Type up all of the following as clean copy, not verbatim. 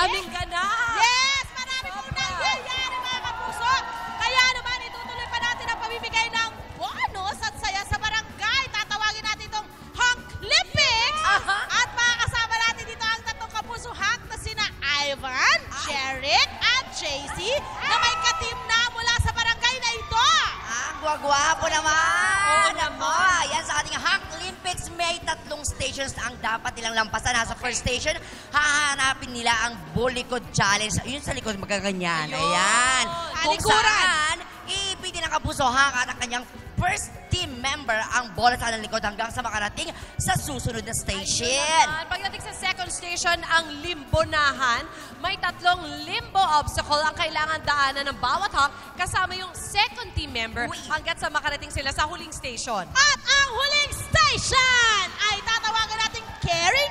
Maraming ganap. Yes! Marami pong nangyayari mga kapuso. Kaya naman itutuloy pa natin ang pamimigay ng bonus at saya sa barangay. Tatawagin natin itong Hunk Olympics. At makakasama natin dito ang tatlong kapuso hunk na sina Ivan, Jeric at JC na may katim na mula sa barangay na ito. Ang gwagwapo naman! Oo naman. Yan sa ating Hunk Olympics, may 3 stations na ang dapat nilang lampasan. Nasa first station, hahanapin nila ang Bulikod Challenge. Yun sa likod, magaganyan. Ayan. Kung saan, ipiti ng kapuso hunk at ang kanyang first team member ang bola sa likod hanggang sa makarating sa susunod na station. Pagdating sa second station, ang limbonahan, may 3 limbo obstacle ang kailangan daanan ng bawat hunk kasama yung second team member hanggat sa makarating sila sa huling station. At ang huling station ay tatawagan nating Carry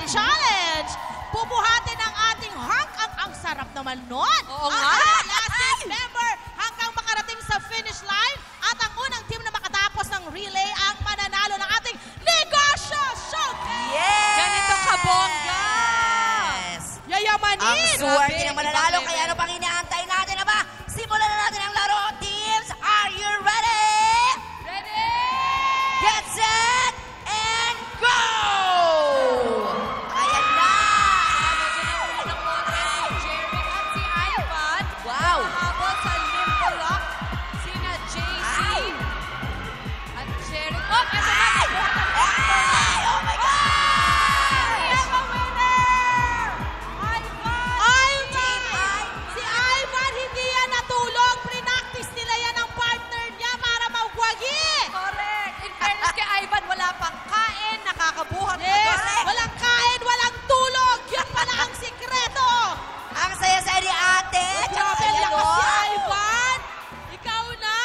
Challenge. Pupuhatin ng ating hunk. Ang sarap naman nun. Oo ang nga. last team member hanggang makarating sa finish line. At ang unang team na makatapos ng relay ang mananalo ng ating Negosyo Showcase. Yes! Ganito kabongga! Yes! Yayamanin! Ang swerte Grabe, ng mananalo, ibang kaya level. ano pang inaantay natin na ba? Simulan na natin ang laro. Teams, are you ready? Ready? Get set and go! Ayan na! Medyo nauna ng konti si Jeric at si Ivan. Wow! Habol sa limbo lock, sina JC at Jeric. Oh, eto na! Ay! Oh my God! Si Ivan, hindi yan natulog. Prinactice nila yan ang partner niya para magwagi. Correct! In fairness kay Ivan, wala pang kain, nakakabuhat na Yes, correct. walang kain, walang tulog. Yun pala ang sikreto. Ang saya-saya ni ate! Grabe, Ayan, lakas si oh. Ivan. Ikaw na.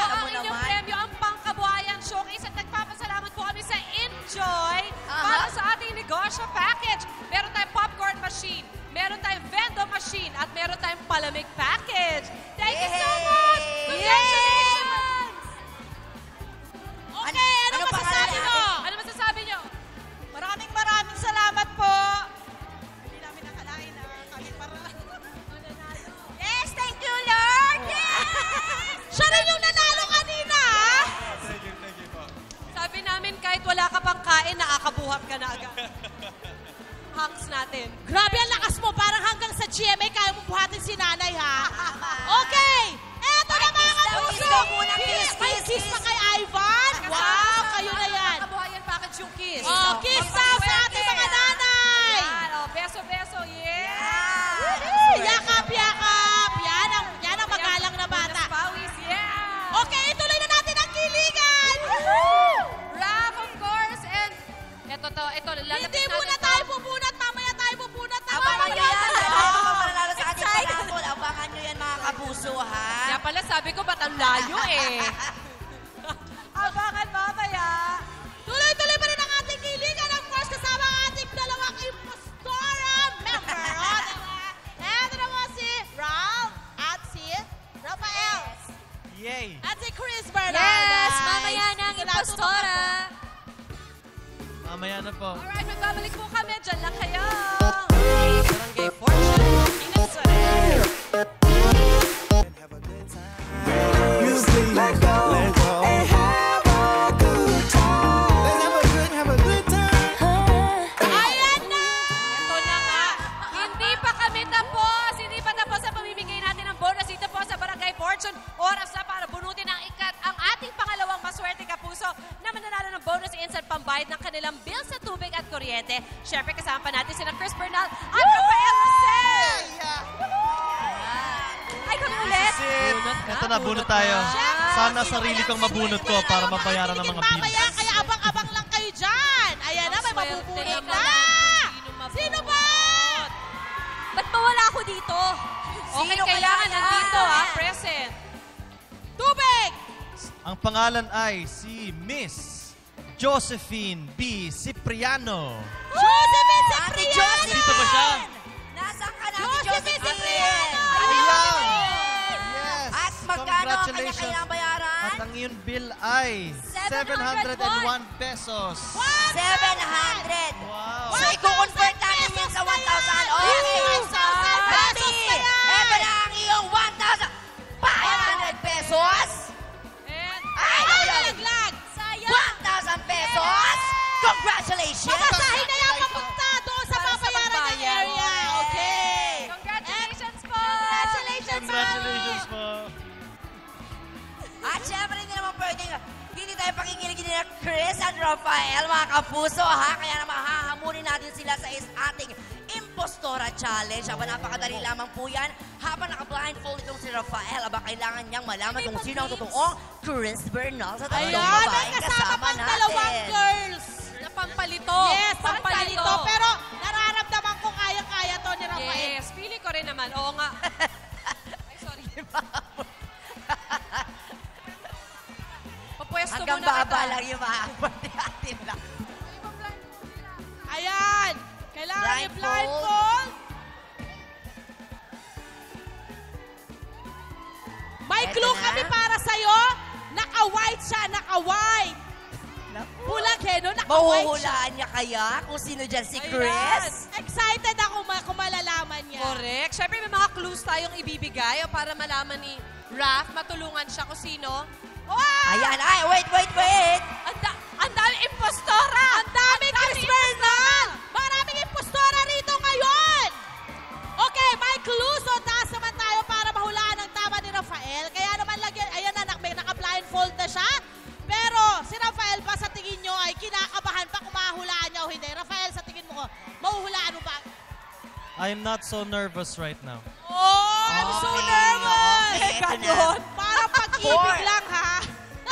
Ang mo inyong naman. premyo, ang Pangkabuhayan Showcase at nagpapasalamat po kami sa Enjoy para sa ating negosyo package. Meron tayong popcorn machine, meron tayong vendo machine, at meron tayong palamig package. Thank you so much! Congratulations! Okay, ano Ano masasabi pangalan mo? Ano masasabi nyo? Maraming salamat po. Hindi namin nakalain na kami para. Yes, thank you, Lord! Siya rin yung nanalo kanina. Sabi namin kahit wala ka pang kain, nakakabuhat ka na agad. Hunks natin. Grabe ang lakas mo. Parang hanggang sa GMA kaya mo buhatin si nanay, ha? Okay. Eto na mga kapuso. kiss daw muna, kiss, May kiss, kiss kiss. pa kay Ivan. Wow, kayo na yan. Pangkabuhayan package yung kiss. Oh, kiss daw sa ating mga nanay. Yan, oh, beso-beso, Yeah. Yakap. Yan ang magalang na bata. Pawis, yeah! Okay, ituloy na natin ang kiligan. Rap, of course, and ito, lalapit Hindi natin muna to. tayo pupunat. Mamaya tayo pupunat. Abangan nyo yan! Ano Oh. pa mananalo sa ating panakol? Abangan nyo yan, mga kapuso, ha? Kaya pala sabi ko, ba't ang layo eh? Abangan mamaya. Tuloy-tuloy pa rin ang ating kiligan. Of course, kasama ang ating dalawang impostora member. O, diba? Eto naman si Ralph at si Rafael. Yay! At si Chris Bernal. Yes, guys. mamaya na ang Ito na, impostora. Mamaya na po. Alright, magbabalik po kami. Diyan lang kayo. Barangay Fortune, Inasal. Music, let go and have a good time. Let's have a good time. Ayan na! Ito na nga. Hindi pa kami tapos. Hindi pa tapos ang pamimigay natin ng bonus dito po sa Barangay Fortune. Oras na para bunutin ang ating pangalawang maswerte kapuso na mananalo ng bonus instant pambayad ng kanilang bill sa tubig at kuryente. Siyempre kasama pa natin sina Chris Bernal at Rafael Rosel. Ay, kami ulit. Ito na, bunot tayo. Sana sarili kong mabunot ko para mabayaran ng mga bills. Mamaya, kaya abang-abang lang kayo dyan. Ayan na, may Swerte mabubunot naman na. ang Sino ba? Ba't mawala ako dito? Okay, Sino kailangan kaya yan? nandito ha, present. Tubig! Ang pangalan ay si Miss Josephine B. Cipriano. Josephine Ate Cipriano! Josephine! Dito ba siya? Nasaan ka na, Ate Josephine Josephine? Cipriano! Yes! At magkano ang Congratulations. kanya-kanyang bayaran? At ang iyong bill ay 701 pesos. 700. Wow! So, i-convert natin yan sa 1,000. Okay. mahusay ang pakikinig ni Chris at Rafael, mga kapuso, ha? Kaya naman hahamunin natin sila sa ating Impostora Challenge. Aba, napakadali lamang po yan. Habang naka-blindfold itong si Rafael, aba, kailangan niyang malaman kung sino ang totoong Chris Bernal sa tatlong Ayan, may babaeng kasama kasama pang dalawang natin. girls. Na pampalito. Yes, pampalito. Pero nararamdaman ko kaya-kaya to ni Rafael. Yes, feeling ko rin naman. Oo nga. Ay, sorry. Papwesto Hanggang muna baba kita. lang yung maaabot natin lang. Ayan. Kailangan Blindfold. i-blindfold. May Eto clue na. kami para sa'yo. Naka-white siya, naka-white. Bulag eh, no? Naka-white siya. Mahuhulaan niya kaya kung sino dyan si Chris? Excited ako kung malalaman niya. Correct. Siyempre, may mga clues tayong ibibigay o para malaman ni Raph, matulungan siya kung sino. Wow! Ayan, ay, wait! Ang dami impostora! Ang dami, Chris Bernal! Maraming impostora rito ngayon! Okay, may clues. So, taas naman tayo para mahulaan ang tama ni Rafael. Kaya naman lagyan, ayan na, may naka-blindfold na siya. Pero si Rafael ba sa tingin nyo ay kinakabahan pa kung mahulaan niya o hindi? Rafael, sa tingin mo, mahuhulaan mo ba? I'm not so nervous right now. Oh, I'm so nervous! Okay, eto na. Ganon. Parang pag-ibig lang, ha?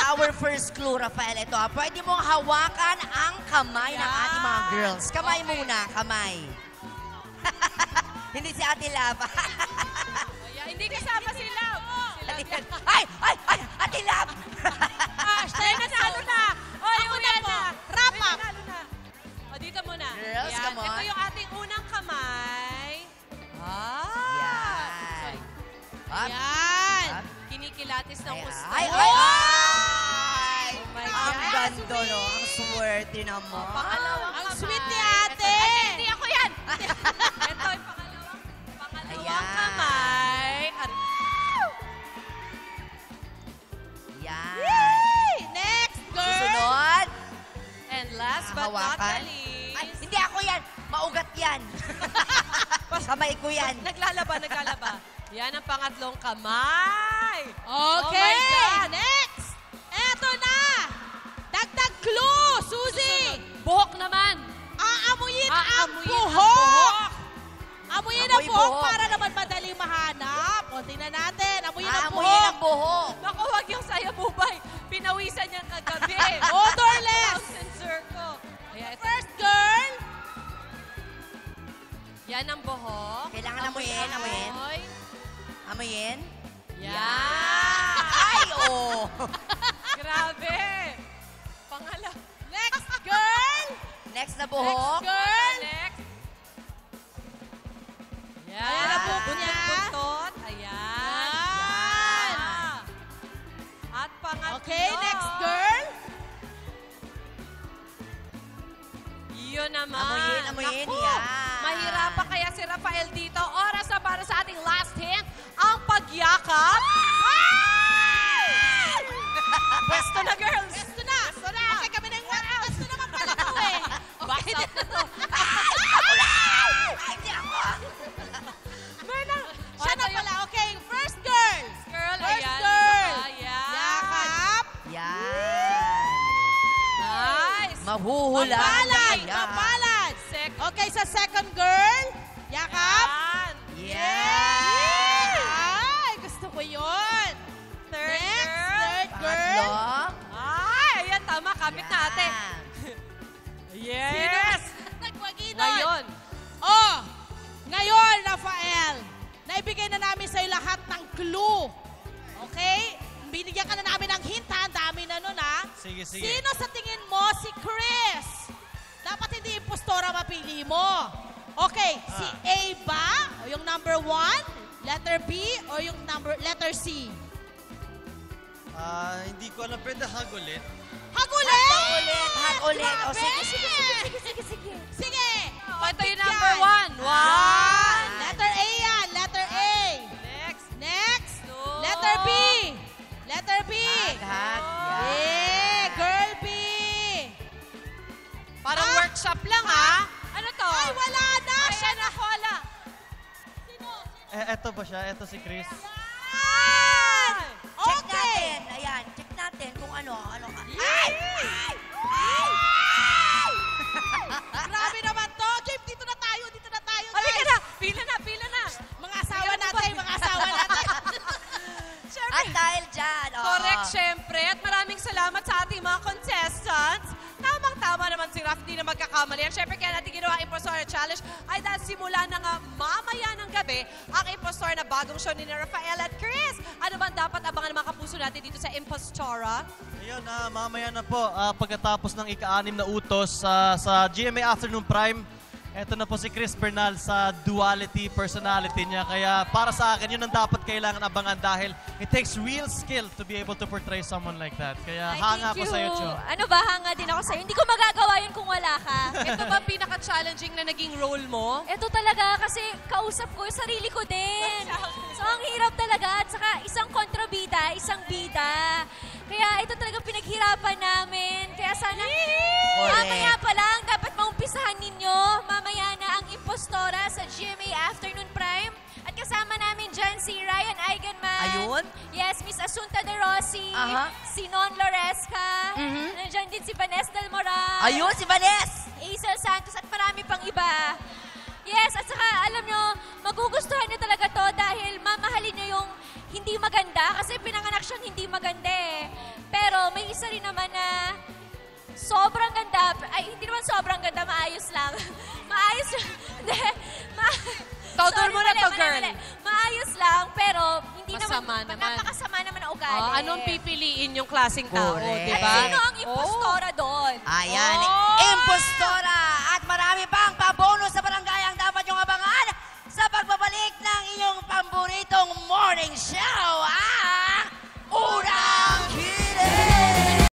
Our first clue, Rafael, ito. Pwede mong hawakan ang kamay ng ating mga girls. Kamay muna, kamay. Hindi si Ate Lava. Ayan, hindi kasama sila. Ay! Ate Lava! Tayo nanalo na! O, yung Ako na yan po. na. Wrap Ay, up. nanalo na. O, dito muna. Girls, Ayan, come on. ito yung ating unang kamay. Yan. Sorry. Up, Yan. up. Kinikilatis ng gusto. Ay! my Ang God. ganda, no? Ang swerte naman. Pangalawang Ang kamay. sweet ni ate. Ay, hindi ako yan. Ito yung pangalawang Ayan. kamay. Yan. Yay! Next, girl. Susunod. And last but not Hawakan. the least. Ay, hindi ako yan. Maugat yan. Kamay ko yan. Naglalaba. Yan ang pangatlong kamay. Okay. Oh my God. Next. Eto na. Dagdag clue, Suzy. Buhok naman. Aamuyin ang Aamuyin ang buhok. Amuyin ang Amoy buhok buhok. para naman madaling mahanap. O, tingnan natin. Amuyin ang Aamuyin buhok. ang buhok. Naku, wag yung saya bubay. Pinawisan niya kagabi. Odorless. Sensor ko. Ayan, ito. First girl. Yan ang buhok. Kailangan amuyin, amuyin. Amoy. Amuyin. Yan. Ay, oh. Grabe. Pangalawa. Next girl. Next na buhok. Girl. Next. Yan. Ayan ang buhok niya. Buntot. Ayan. Yan. At pangatlo. Okay, next girl. Yun naman. Amuyin, Naku, yan. mahirapan kaya si Rafael dito. Oras na para sa ating last hint, ang pagyakap. Pwesto na, girls. Pwesto na. Okay, kami na yung one. Pwesto naman pala to eh. Box out na to. Ay, di ako. Siya na pala. Okay, first girl. Girl, First ayan. girl. Ayan. Yakap. Yan. Nice. Mahuhula. Mapalad. Yan. Mapalad. Sec. Okay, sa second girl. Yakap. Yan. Yan. Ay, gusto ko yun. Third Next, girl. third girl. Pangatlo. Ay, ayan, tama. Kapit Yan. natin. Yes. Nagwaginon. Ngayon. Oh, ngayon, Rafael, naibigay na namin sa'yo lahat ng clue. Okay? Binigyan ka na namin ng hint, ha? Ang dami na nun, ha? Sige. Sino sa tingin mo si Chris? Dapat hindi impostora mapili mo. Okay, si A ba? O yung number 1? Letter B? O yung letter C? Hindi ko alam. Pwede hug ulit. Hag ulit! Hag ulit. O, Grabe! sige. Sige! Oh, ito yung Yan. number 1. One. Letter A yan. Letter A. Next. Next. Two. Letter B. Letter B. Hag. Yan. Yeah, girl B. Parang Ah. workshop lang, ha? Ano to? Ay, wala na. Ay, Siya ano, wala. Eto ba siya? Eto si Chris. Yan. Check Okay. natin. Ayan, check natin kung ano Ano ka? Grabe naman to. James, dito na tayo, guys. Halika na! Pila na! Mga asawa natin. At dahil dyan, Correct, syempre. At maraming salamat sa ating mga contestants. Tamang-tama naman si Raf, di na magkakamali. At syempre, kaya natin ginawa Impostor Challenge ay dahil simula na nga mamaya ng gabi ang Impostor na bagong show ni Rafael at Chris. Ano bang dapat abangan ng mga kapuso natin dito sa Impostora? Ayun, mamaya na po, pagkatapos ng ika-6 na utos sa GMA Afternoon Prime, eto na po si Chris Bernal sa duality personality niya. Kaya para sa akin, yun ang dapat kailangan abangan dahil it takes real skill to be able to portray someone like that. Kaya hanga ko sa'yo, Cho. Ano ba, hanga din ako sa'yo. Hindi ko magagawa yun kung wala ka. Ito ba pinaka-challenging na naging role mo? Ito talaga kasi kausap ko yung sarili ko din. So, ang hirap talaga. At saka isang kontrabida, isang bida. Kaya ito talaga pinaghirapan namin. Kaya sana, mamaya pa lang, dapat maumpisahan ninyo. Mamaya na ang Impostora sa GMA Afternoon Prime. At kasama namin dyan si Ryan Eigenman. Ayun. Yes, Miss Asunta De Rossi. Aha. Si Non Loresca. Nandiyan din si Vanessa Del Moral. Ayun, si Vanessa! Hazel Santos at marami pang iba. Yes, at saka alam nyo, magugustuhan nyo talaga to dahil mamahalin nyo yung hindi maganda kasi pinanganak siyang hindi maganda eh. Pero may isa rin naman na sobrang ganda. Ay, hindi naman sobrang ganda, maayos lang. Maayos lang. Hindi. Todor mo na to, girl. Maayos lang, pero hindi Masama naman. napakasama naman ang ugali. Anong pipiliin yung klaseng tao, Correct. di At ba? sino ang impostora doon? Ayan, Oh!